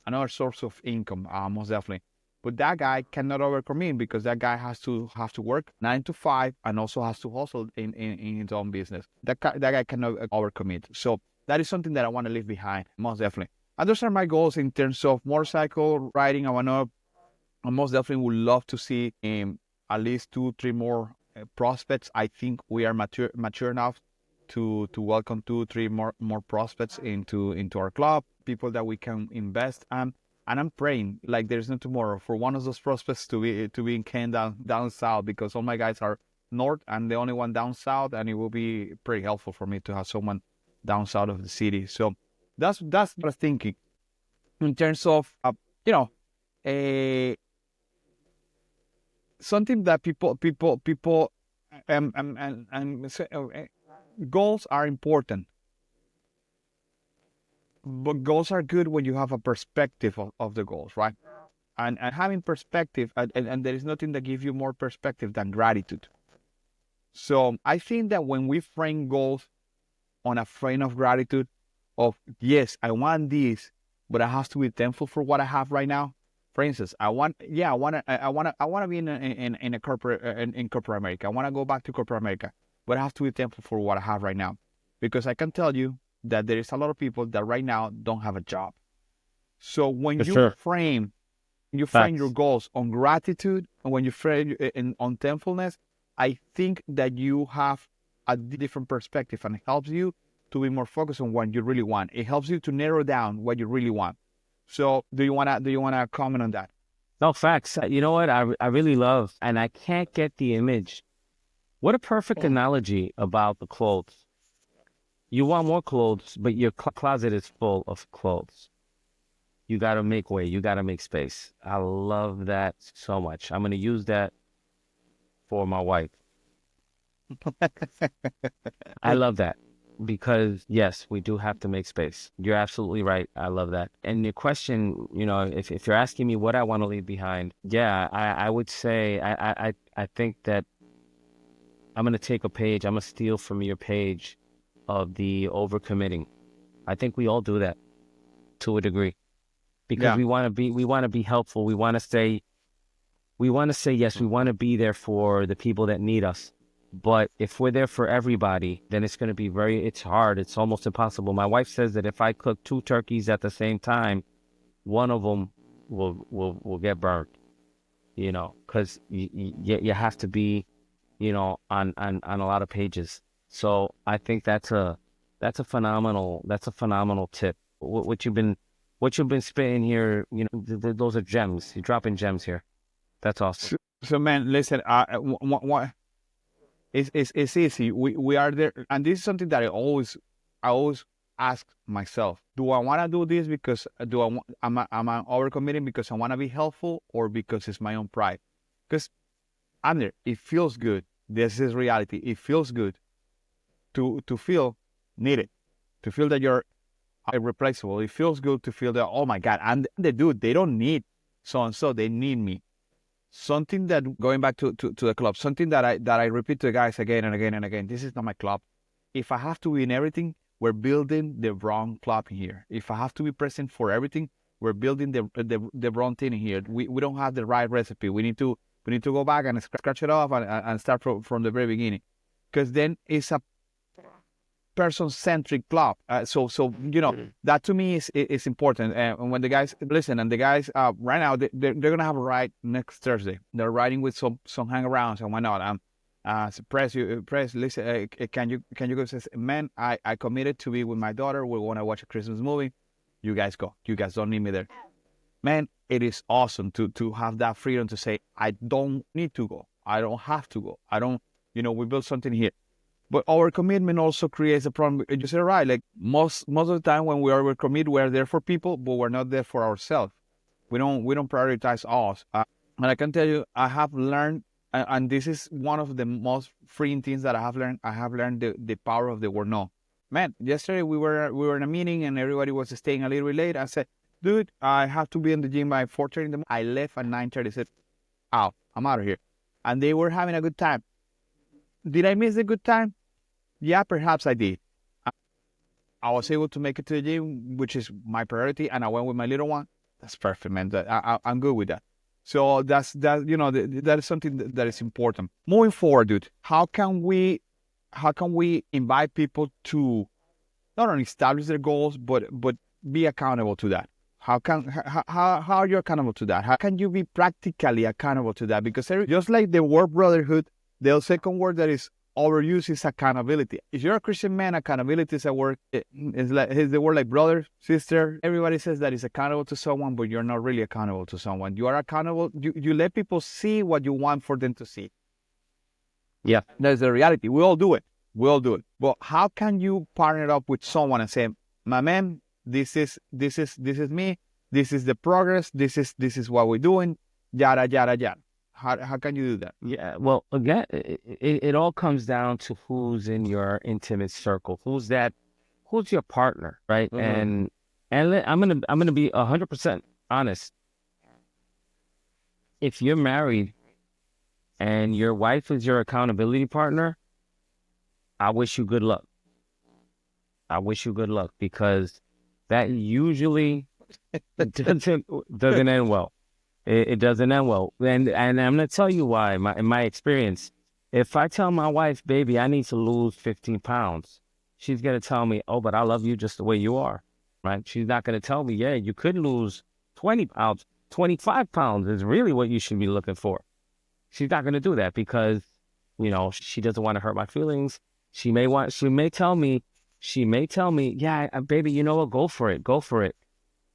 another source of income, most definitely. But that guy cannot overcommit, because that guy has to work 9 to 5 and also has to hustle in his own business. That guy cannot overcommit. So that is something that I want to leave behind, most definitely. And those are my goals in terms of motorcycle riding. I most definitely would love to see at least 2, 3 more prospects. I think we are mature enough to welcome 2, 3 more prospects into our club. People that we can invest. And I'm praying like there's no tomorrow for one of those prospects to be in Ken down south, because all my guys are north and the only one down south, and it will be pretty helpful for me to have someone down south of the city. So that's what I was thinking in terms of you know a something that people goals are important, but goals are good when you have a perspective of the goals, right? And having perspective, and there is nothing that gives you more perspective than gratitude. So I think that when we frame goals on a frame of gratitude, of yes, I want this, but I have to be thankful for what I have right now. For instance, I want to be in a corporate in corporate America. I want to go back to corporate America, but I have to be thankful for what I have right now, because I can tell you that there is a lot of people that right now don't have a job. So when For you sure. frame your Facts. goals on gratitude, and when you frame on thankfulness, I think that you have a different perspective, and it helps you to be more focused on what you really want. It helps you to narrow down what you really want. So do you wanna comment on that? No, facts. You know what? I really love, and I can't get the image. What a perfect Oh, analogy about the clothes. You want more clothes, but your closet is full of clothes. You got to make way. You got to make space. I love that so much. I'm going to use that for my wife. I love that because yes, we do have to make space. You're absolutely right. I love that. And your question, if you're asking me what I want to leave behind, yeah, I would say I think that I'm going to take a page. I'm going to steal from your page of the overcommitting. I think we all do that to a degree because Yeah. we want to be helpful. We want to say yes. We want to be there for the people that need us. But if we're there for everybody, then it's going to be it's hard. It's almost impossible. My wife says that if I cook two turkeys at the same time, one of them will get burned, because you have to be, on a lot of pages. So I think that's a phenomenal tip. What you've been spitting here, those are gems. You're dropping gems here. That's awesome. So man, listen. It's easy. We are there, and this is something that I always ask myself: do I want to do this because do I want? Am I overcommitting because I want to be helpful or because it's my own pride? Because I'm there. It feels good. This is reality. It feels good to feel needed, to feel that you're irreplaceable. It feels good to feel that, oh my God, and the dude, they don't need so and so. They need me. Something that, going back to the club, something that I repeat to the guys again and again and again. This is not my club. If I have to win everything, we're building the wrong club here. If I have to be present for everything, we're building the wrong thing here. We don't have the right recipe. We need to go back and scratch it off and start from the very beginning, because then it's a person-centric club. So that to me is important. And when the guys listen, and the guys right now they're gonna have a ride next Thursday. They're riding with some hangarounds and whatnot. So press listen. Can you go say, man, I committed to be with my daughter. We want to watch a Christmas movie. You guys go. You guys don't need me there. Man, it is awesome to have that freedom to say, I don't need to go. I don't have to go. I don't. We build something here. But our commitment also creates a problem. You said right. Like most of the time when we overcommit, we're there for people, but we're not there for ourselves. We don't prioritize us. And I can tell you, I have learned, and this is one of the most freeing things that I have learned. I have learned the power of the word no. Man, yesterday we were in a meeting and everybody was staying a little bit late. I said, dude, I have to be in the gym by 4:30 in the morning. I left at 9:30. Said, out. I'm out of here. And they were having a good time. Did I miss the good time? Yeah, perhaps I did. I was able to make it to the gym, which is my priority, and I went with my little one. That's perfect, man. I'm good with that. So that is something that is important. Moving forward, dude, how can we invite people to not only establish their goals, but be accountable to that? How are you accountable to that? How can you be practically accountable to that? Because just like the word brotherhood, the second word that is overused is accountability. If you're a Christian man, accountability is a word. It's the word like brother, sister. Everybody says that is accountable to someone, but you're not really accountable to someone. You are accountable. You let people see what you want for them to see. Yeah. That's the reality. We all do it. We all do it. But how can you partner up with someone and say, my man, this is me. This is the progress. This is what we're doing. Yada yada yada. How can you do that? Yeah, well, again, it all comes down to who's in your intimate circle. Who's your partner, right? Mm-hmm. I'm gonna be 100% honest. If you're married and your wife is your accountability partner, I wish you good luck. I wish you good luck because that usually doesn't end well. It doesn't end well. And I'm gonna tell you why. In my experience, if I tell my wife, baby, I need to lose 15 pounds, she's gonna tell me, oh, but I love you just the way you are, right? She's not gonna tell me, yeah, you could lose 20 pounds. 25 pounds is really what you should be looking for. She's not gonna do that because, she doesn't want to hurt my feelings. She may tell me, yeah, baby, you know what? Go for it. Go for it.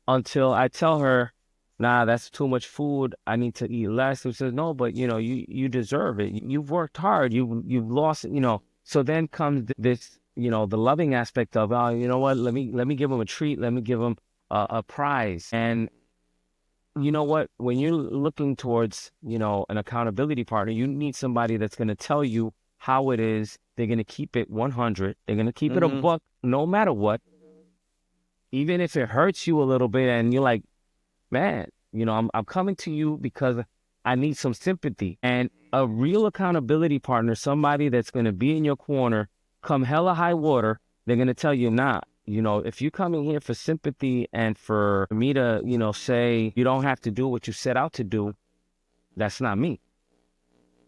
Until I tell her, nah, that's too much food. I need to eat less. She says, no, but you deserve it. You've worked hard. You've lost it. So then comes this the loving aspect of, oh, you know what, let me give them a treat, let me give them a prize. And you know what, when you're looking towards, an accountability partner, you need somebody that's going to tell you how it is. They're going to keep it 100. They're going to keep it a buck no matter what, even if it hurts you a little bit and you're like, man, I'm coming to you because I need some sympathy. And a real accountability partner, somebody that's going to be in your corner, come hella high water, they're going to tell you, nah, if you're coming here for sympathy and for me to, say you don't have to do what you set out to do, that's not me.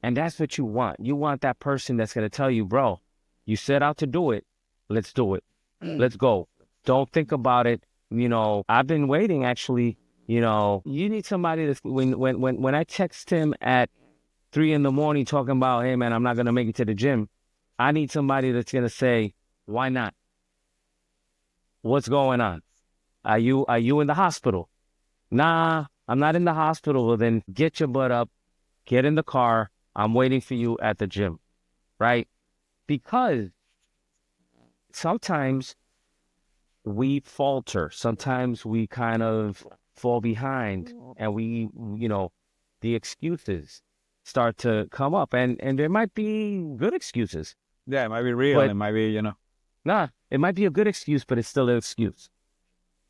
And that's what you want. You want that person that's going to tell you, bro, you set out to do it. Let's do it. Let's go. Don't think about it. I've been waiting actually. You need somebody that's when I text him at 3 a.m. talking about, hey man, I'm not gonna make it to the gym. I need somebody that's gonna say, why not? What's going on? Are you in the hospital? Nah, I'm not in the hospital. Well then get your butt up, get in the car. I'm waiting for you at the gym. Right? Because sometimes we falter. Sometimes we kind of fall behind and the excuses start to come up and there might be good excuses. Yeah, it might be real. But It might be, nah, it might be a good excuse, but it's still an excuse.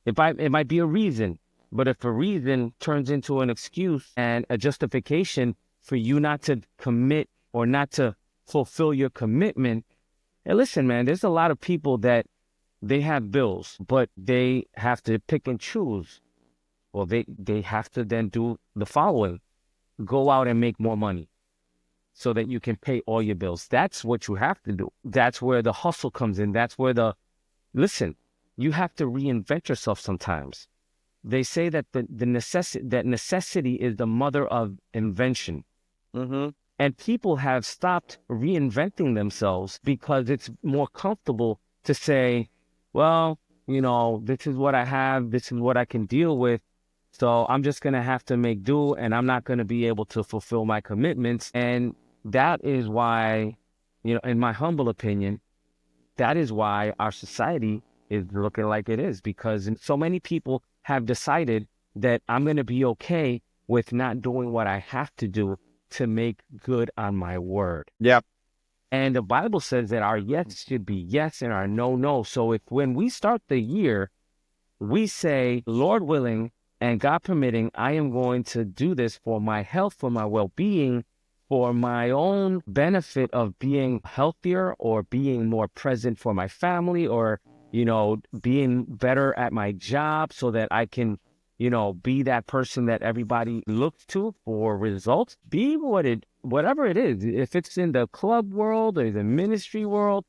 It might be a reason, but if a reason turns into an excuse and a justification for you not to commit or not to fulfill your commitment, hey, listen, man, there's a lot of people that they have bills, but they have to pick and choose. Well, they have to then do the following. Go out and make more money so that you can pay all your bills. That's what you have to do. That's where the hustle comes in. That's where listen, you have to reinvent yourself sometimes. They say that necessity is the mother of invention. And people have stopped reinventing themselves because it's more comfortable to say, well, this is what I have, this is what I can deal with. So I'm just going to have to make do and I'm not going to be able to fulfill my commitments. And that is why, in my humble opinion, that is why our society is looking like it is, because so many people have decided that I'm going to be okay with not doing what I have to do to make good on my word. Yeah. And the Bible says that our yes should be yes and our no, no. So if when we start the year, we say, Lord willing and God permitting, I am going to do this for my health, for my well-being, for my own benefit of being healthier or being more present for my family or, being better at my job so that I can, be that person that everybody looks to for results. Be whatever it is. If it's in the club world or the ministry world,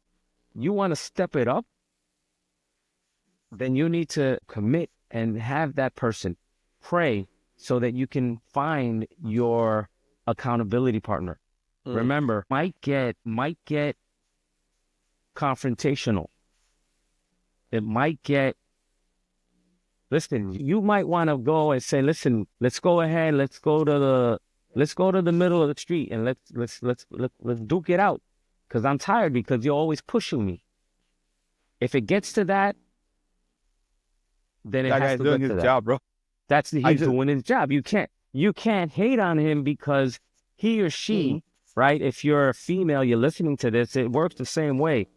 you want to step it up, then you need to commit and have that person pray so that you can find your accountability partner. Remember, might get confrontational. It might get, listen, you might want to go and say, listen, let's go ahead, let's go to the middle of the street and let's duke it out. Because I'm tired because you're always pushing me. If it gets to that, then it that has guy's to doing get to his that. job, bro. He's doing his job. You can't hate on him because he or she, right? If you're a female, you're listening to this, it works the same way.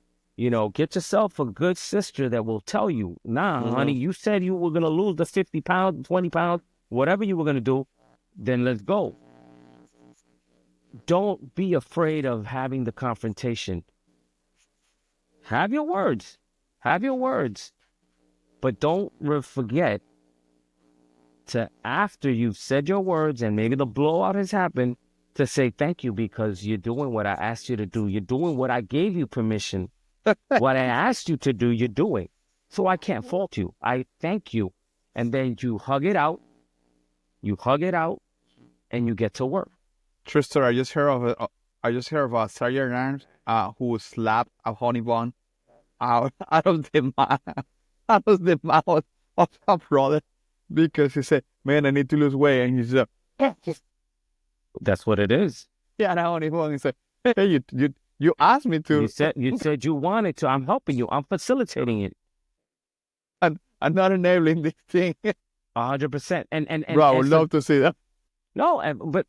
Get yourself a good sister that will tell you, nah, honey, you said you were going to lose the 50 pounds, 20 pounds, whatever you were going to do, then let's go. Don't be afraid of having the confrontation. Have your words. But don't forget to, after you've said your words and maybe the blowout has happened, to say thank you because you're doing what I asked you to do. You're doing what I gave you permission. What I asked you to do, you're doing. So I can't fault you. I thank you. And then you hug it out, and you get to work. Tristan, I just heard of a Sergeant who slapped a honey bun out of the mouth of a brother because he said, "Man, I need to lose weight," and he said, That's what it is. "Yeah, that honey bun." He said, "Hey, You asked me You to. said you wanted to. I'm helping you. I'm facilitating it. I'm not enabling this thing. 100%. Bro, I And would for love to see that. no, but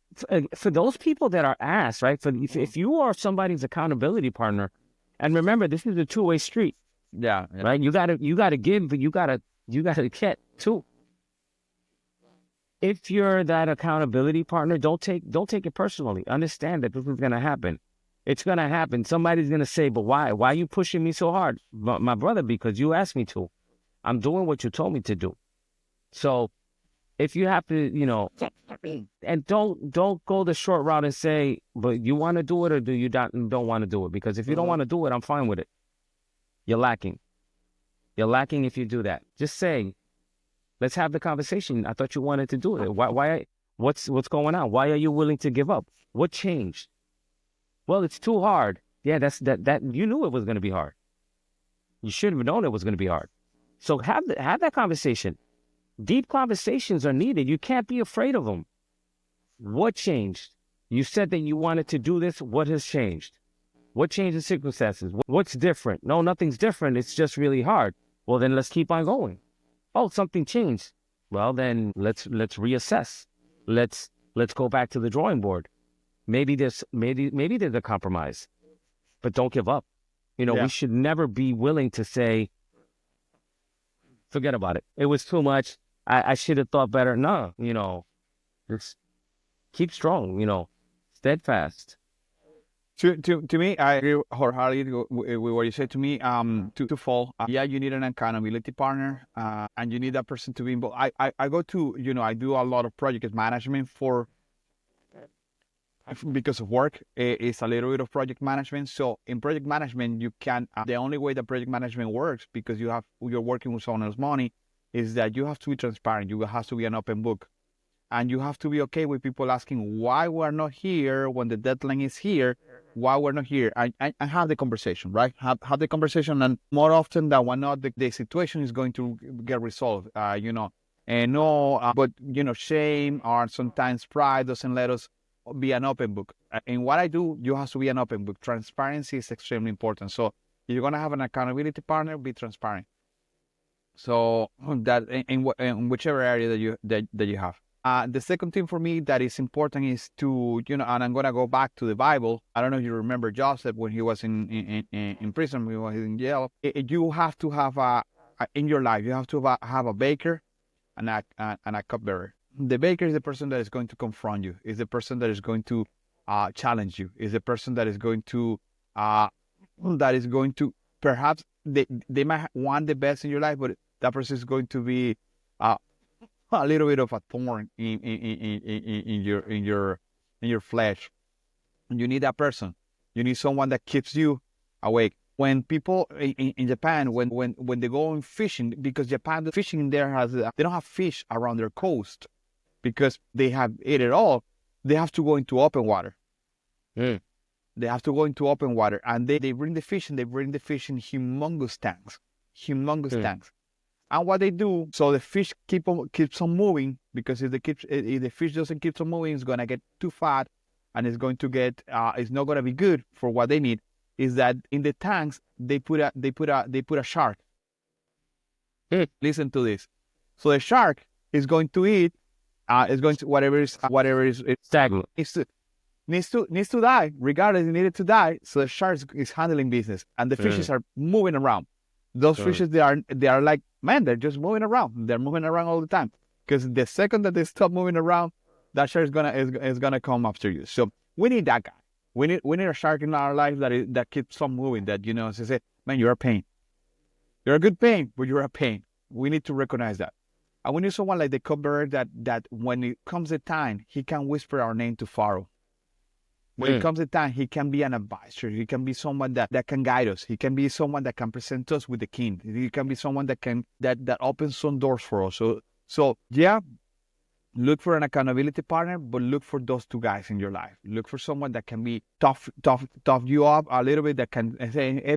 for those people that are asked, right? For if you are somebody's accountability partner, and remember, this is a two-way street, Yeah. right? You gotta give, but you gotta get too. If you're that accountability partner, don't take it personally. Understand that this is gonna happen. It's gonna happen. Somebody's gonna say, "But why? Why are you pushing me so hard?" My brother, because you asked me to. I'm doing what you told me to do. So if you have to, and don't go the short route and say, "But you want to do it, or do you don't want to do it?" Because if you don't want to do it, I'm fine with it. You're lacking. You're lacking if you do that. Just say, let's have the conversation. I thought you wanted to do it. Why, what's going on? Why are you willing to give up? What changed? Well, it's too hard. Yeah, that you knew it was going to be hard. You should have known it was going to be hard. So have that conversation. Deep conversations are needed. You can't be afraid of them. What changed? You said that you wanted to do this. What has changed? What changed the circumstances? What's different? No, nothing's different. It's just really hard. Well, then let's keep on going. Oh, something changed. Well, then let's reassess. Let's go back to the drawing board. Maybe there's a compromise, but don't give up. Yeah. We should never be willing to say, forget about it. It was too much. I should have thought better. No, just keep strong, steadfast. To me, I agree wholeheartedly with what you said to me. To fall, yeah, you need an accountability partner, and you need that person to be involved. I go to, I do a lot of project management because of work. It's a little bit of project management. So in project management, you can, the only way that project management works, because you're working with someone else's money, is that you have to be transparent. You have to be an open book. And you have to be okay with people asking why we're not here when the deadline is here, why we're not here, and have the conversation, right? Have the conversation, and more often than not, the situation is going to get resolved, And no, but shame or sometimes pride doesn't let us be an open book. In what I do, you have to be an open book. Transparency is extremely important. So if you're gonna have an accountability partner, be transparent. So that in whichever area that you have. The second thing for me that is important is to, and I'm going to go back to the Bible. I don't know if you remember Joseph when he was in prison, when he was in jail. You have to have in your life, you have to have a baker and a cupbearer. The baker is the person that is going to confront you, is the person that is going to challenge you, is the person that is going to, perhaps they might want the best in your life, but that person is going to be a little bit of a thorn in your flesh. You need that person. You need someone that keeps you awake. When people in Japan, when they go fishing, because Japan, the fishing there they don't have fish around their coast because they have ate it all. They have to go into open water. Mm. They have to go into open water, and they bring the fish, and they bring the fish in humongous tanks. And what they do, so the fish keeps on moving, because if the fish doesn't keep on moving, it's gonna get too fat, and it's going to get it's not gonna be good for what they need. Is that in the tanks they put a shark. Listen to this. So the shark is going to eat. Is going to whatever is Stagnant. needs to die. Regardless, it needed to die. So the shark is handling business, and the fishes are moving around. Those fishes, they are like, man, they're just moving around. They're moving around all the time. Because the second that they stop moving around, that shark is gonna come after you. So we need that guy. We need a shark in our life that keeps on moving. That say, man, you're a pain. You're a good pain, but you're a pain. We need to recognize that. And we need someone like the cupbearer that when it comes the time, he can whisper our name to Pharaoh. When it comes to time, he can be an advisor. He can be someone that can guide us. He can be someone that can present us with the king. He can be someone that opens some doors for us. So yeah, look for an accountability partner, but look for those two guys in your life. Look for someone that can be tough you up a little bit, that can say, hey,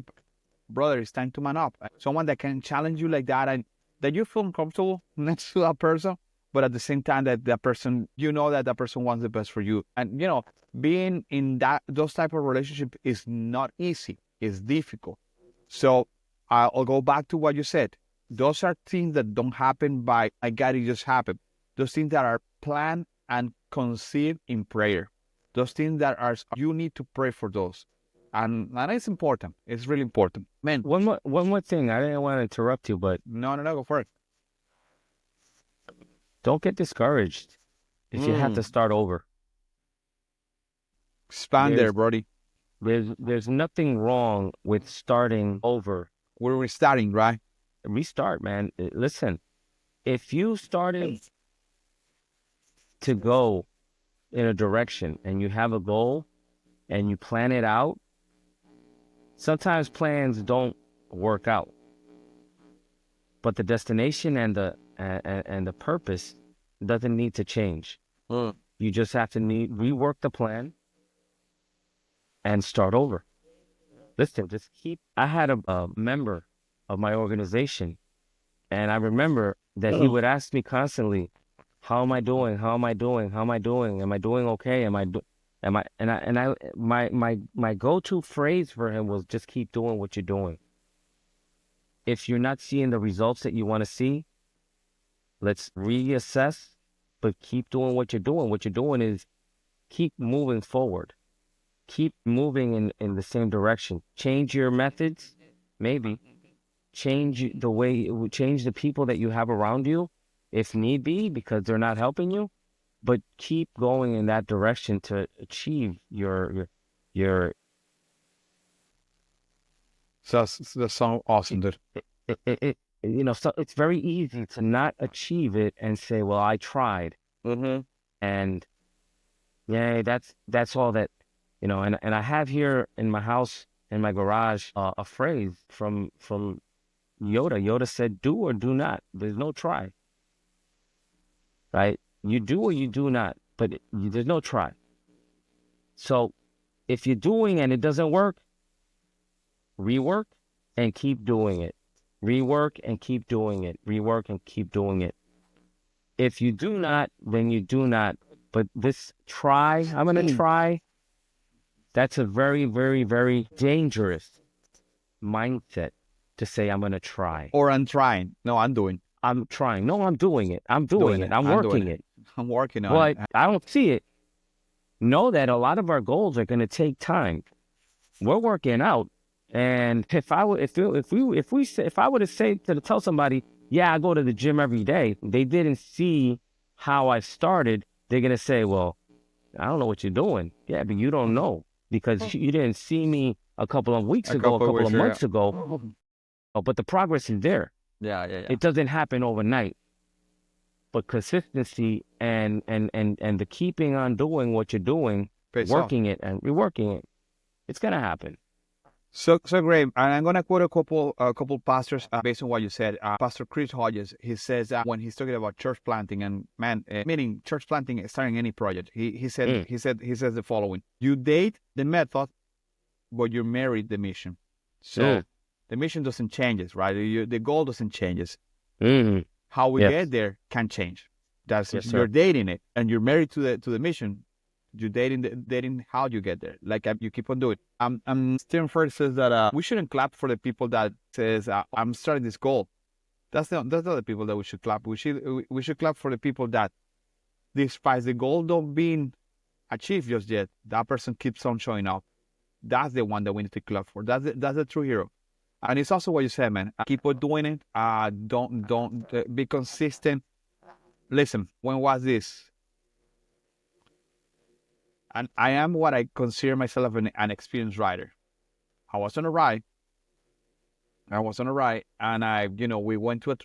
brother, it's time to man up. Someone that can challenge you like that, and that you feel comfortable next to that person, but at the same time that person, you know that person wants the best for you. And being in those type of relationship is not easy. It's difficult. So I'll go back to what you said. Those are things that don't happen by, I got it just happened. Those things that are planned and conceived in prayer. Those things that are, you need to pray for those. And it's important. It's really important. Man. One more thing. I didn't want to interrupt you, but No, go for it. don't get discouraged if you have to start over. Expand there, Brody. There's nothing wrong with starting over. We're restarting, right? Restart, man. Listen, if you started to go in a direction and you have a goal and you plan it out, sometimes plans don't work out. But the destination and the purpose doesn't need to change. You just have to rework the plan and start over. Listen, I had a member of my organization, and I remember that he would ask me constantly, how am I doing? How am I doing? How am I doing? Am I doing okay? My go-to phrase for him was just keep doing what you're doing. If you're not seeing the results that you want to see, let's reassess, but keep doing what you're doing. What you're doing is keep moving forward. Keep moving in the same direction. Change your methods, maybe. Change the people that you have around you, if need be, because they're not helping you. But keep going in that direction to achieve your. So that's so awesome, dude. So it's very easy to not achieve it and say, "Well, I tried," and yeah, that's all that. And I have here in my house, in my garage, a phrase from Yoda. Yoda said, "Do or do not. There's no try." Right? You do or you do not, but there's no try. So if you're doing and it doesn't work, rework and keep doing it. Rework and keep doing it. Rework and keep doing it. If you do not, then you do not. But this I'm going to try. That's a very, very, very dangerous mindset to say, I'm going to try. Or I'm trying. No, I'm doing. I'm trying. No, I'm doing it. I'm doing it. I'm working it. I'm working on it. But I don't see it. Know that a lot of our goals are going to take time. We're working out. And if I were to tell somebody, yeah, I go to the gym every day, they didn't see how I started, they're going to say, well, I don't know what you're doing. Yeah, but you don't know because you didn't see me a couple of months ago. Oh, but the progress is there. Yeah. It doesn't happen overnight. But consistency and the keeping on doing what you're doing, working it and reworking it, it's going to happen. So great. And I'm going to quote a couple pastors based on what you said. Pastor Chris Hodges, he says when he's talking about church planting and meaning church planting, starting any project, he says the following: you date the method, but you marry the mission. So the mission doesn't change, right? The goal doesn't change. How we get there can change. You're dating it, and you're married to the mission. You're dating how you get there. Like you keep on doing. Stephen Furtick says that we shouldn't clap for the people that says I'm starting this goal. That's not the people that we should clap. We should clap for the people that, despite the goal not being achieved just yet, that person keeps on showing up. That's the one that we need to clap for. That's the true hero. And it's also what you said, man. Keep on doing it. Don't be consistent. Listen, when was this? And I am what I consider myself an experienced rider. I was on a ride, and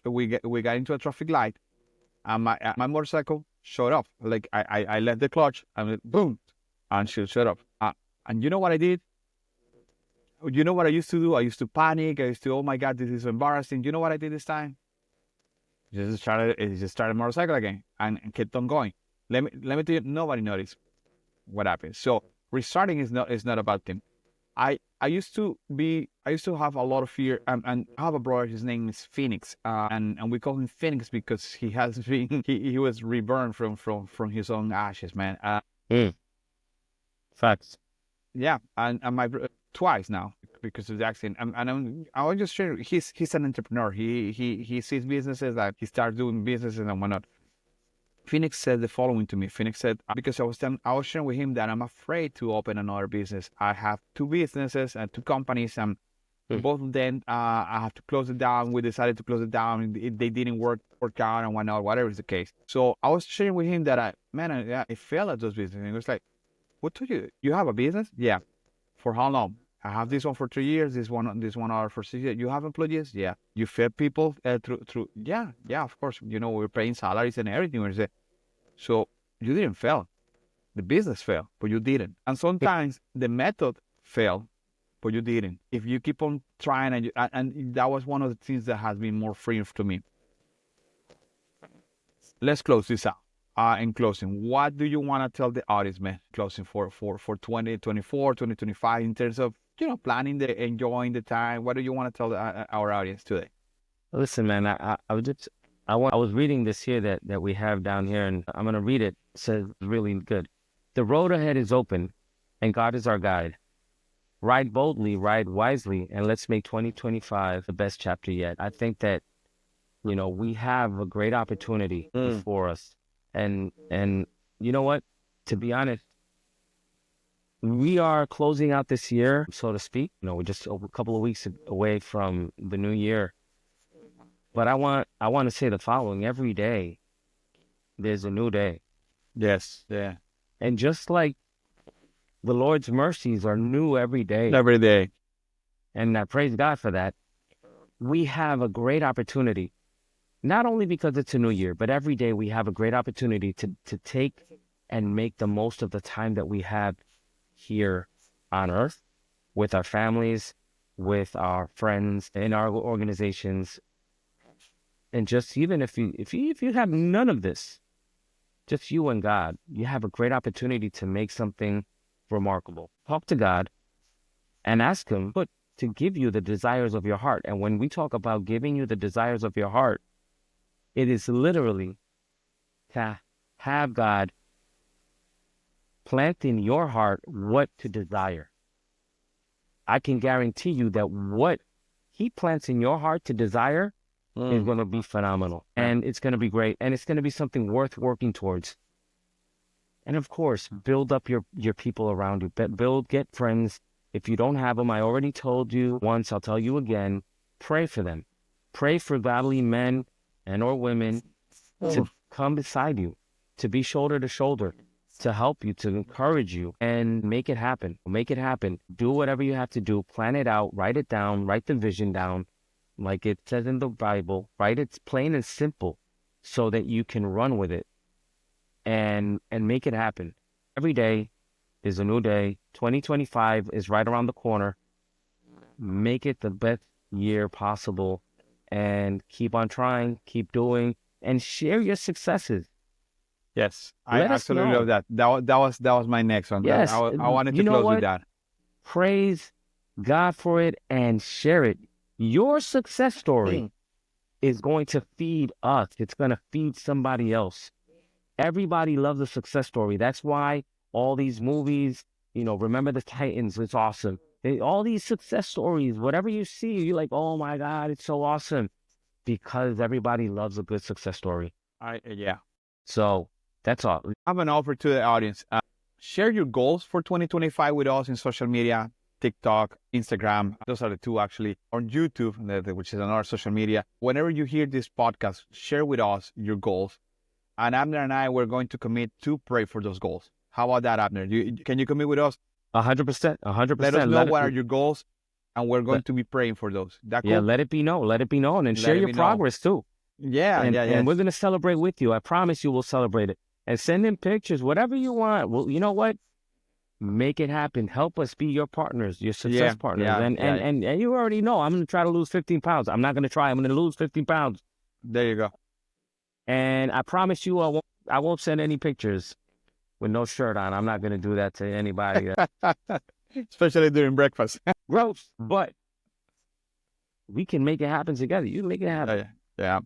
we got into a traffic light, and my motorcycle showed up. Like I left the clutch, and boom, and she shut up. And you know what I did? You know what I used to do? I used to panic. I used to, oh my God, this is embarrassing. You know what I did this time? Just started motorcycle again and kept on going. Let me tell you, nobody noticed what happened. So restarting is not a bad thing. I used to have a lot of fear, and I have a brother. His name is Phoenix, and we call him Phoenix because he has been he was reborn from his own ashes, man. Mm, facts. Yeah, and twice now because of the accident. I was just sharing. He's an entrepreneur. He sees businesses that he starts doing businesses and whatnot. Phoenix said the following to me. Phoenix said, because I was sharing with him that I'm afraid to open another business. I have two businesses and two companies, and Mm. both of them, I have to close it down. We decided to close it down. They didn't work out and whatnot, whatever is the case. So I was sharing with him that I failed at those businesses. And he was like, what told you? You have a business? Yeah. For how long? I have this one for 3 years. This one hour for 6 years. You have employees? Yeah. You fed people through? Yeah, of course. We're paying salaries and everything. We say, so you didn't fail. The business failed, but you didn't. And sometimes the method failed, but you didn't. If you keep on trying, and that was one of the things that has been more freeing to me. Let's close this out. In closing, what do you want to tell the audience, man? Closing for 2024, 2025, in terms of planning enjoying the time. What do you want to tell our audience today? Listen, man, I was reading this here that we have down here, and I'm gonna read it. It says really good. The road ahead is open, and God is our guide. Ride boldly, ride wisely, and let's make 2025 the best chapter yet. I think that we have a great opportunity before us, and you know what? To be honest, we are closing out this year, so to speak. We're just a couple of weeks away from the new year. But I want to say the following: every day, there's a new day. Yes, yeah. And just like the Lord's mercies are new every day, Every day. and I praise God for that, we have a great opportunity, not only because it's a new year, but every day we have a great opportunity to take and make the most of the time that we have here on earth with our families, with our friends, in our organizations. And just even if you have none of this, just you and God, you have a great opportunity to make something remarkable. Talk to God and ask Him to give you the desires of your heart. And when we talk about giving you the desires of your heart, it is literally to have God plant in your heart what to desire. I can guarantee you that what He plants in your heart to desire is going to be phenomenal, and it's going to be great, and it's going to be something worth working towards. And of course, build up your people around you. Get friends. If you don't have them, I already told you once, I'll tell you again, pray for them. Pray for godly men and or women to come beside you, to be shoulder to shoulder, to help you, to encourage you, and make it happen. Make it happen. Do whatever you have to do. Plan it out. Write it down. Write the vision down. Like it says in the Bible, write it plain and simple so that you can run with it and make it happen. Every day is a new day. 2025 is right around the corner. Make it the best year possible and keep on trying, keep doing, and share your successes. Yes, I Let us absolutely know. love that. That was my next one. Yes, I wanted you to know close with what? that. Praise God for it and share it. Your success story is going to feed us. It's going to feed somebody else. Everybody loves a success story. That's why all these movies, Remember the Titans, it's awesome. All these success stories, whatever you see, you're like, oh my God, it's so awesome. Because everybody loves a good success story. Yeah. So that's all. I have an offer to the audience. Share your goals for 2025 with us in social media, TikTok, Instagram. Those are the two actually. On YouTube, which is another social media. Whenever you hear this podcast, share with us your goals. And Abner and I, we're going to commit to pray for those goals. How about that, Abner? Can you commit with us? 100%. 100%. Let us know what are your goals, and we're going to be praying for those. That cool? Yeah, let it be known. Let it be known, and share your progress too. Yeah, and we're gonna celebrate with you. I promise you, we'll celebrate it. And send in pictures, whatever you want. Well, you know what? Make it happen. Help us be your partners, your success partners. And you already know I'm gonna try to lose 15 pounds. I'm not gonna try. I'm gonna lose 15 pounds. There you go. And I promise you, I won't send any pictures with no shirt on. I'm not gonna do that to anybody. especially during breakfast. Gross, but we can make it happen together. You make it happen. Yeah, yeah.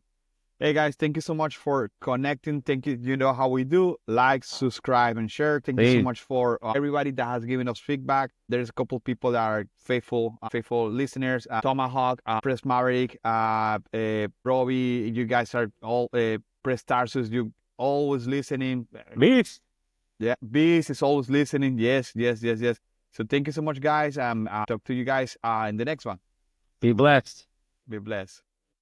Hey guys, thank you so much for connecting. Thank you. You know how we do. Like, subscribe, and share. Thank you so Please. much for everybody that has given us feedback. There's a couple people that are faithful listeners. Tomahawk, Press Maverick, Robbie. You guys are all Press Tarsus. You always listening. Beats. Yeah, Beast is always listening. Yes, yes, yes, yes. So thank you so much, guys. I'll talk to you guys in the next one. Be blessed. Be blessed.